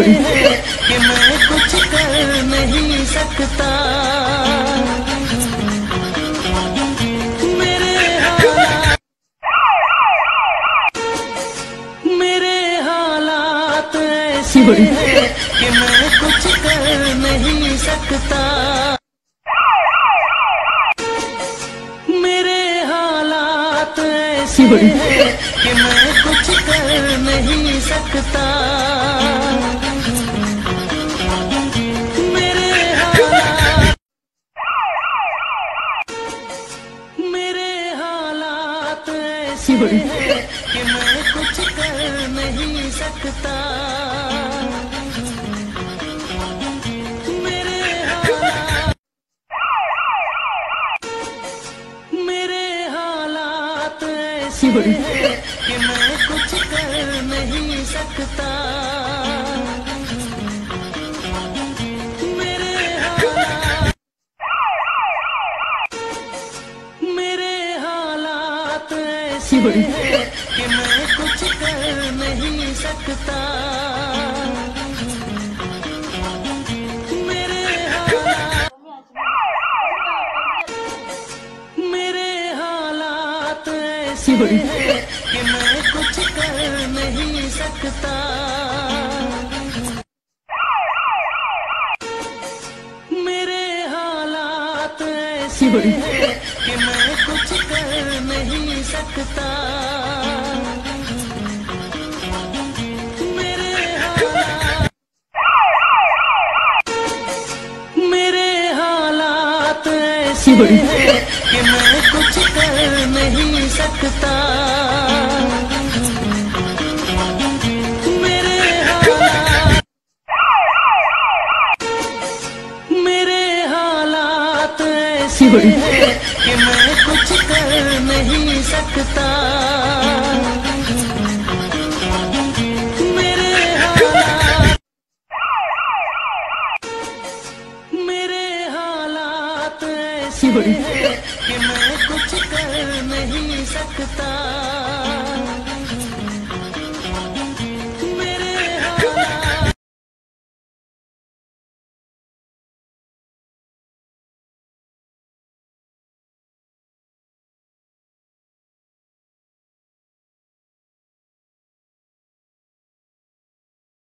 हैं कि मैं कुछ कर नहीं सकता। मेरे हालात ऐसे हैं कि मैं कुछ कर नहीं सकता। मेरे हालात ऐसे हैं कि मैं कुछ कर नहीं सकता। मेरे हालात ऐसे हैं कि मैं कुछ कर नहीं सकता। मेरे हालात ऐसे हैं कि मैं कुछ कर नहीं सकता। मेरे हालात ऐसे हैं कि मैं कुछ कर नहीं सकता। मेरे हालात ऐसे हैं कि मैं कुछ कर नहीं सकता। मेरे हालात ऐसे हैं कि मैं कुछ कर नहीं सकता। मेरे हालात ऐसे हैं कि मैं कुछ कर नहीं सकता। मेरे हालात ऐसे हैं कि मैं कुछ कर नहीं सकता। मेरे हालात ऐसे हैं कि मैं कुछ कर नहीं सकता।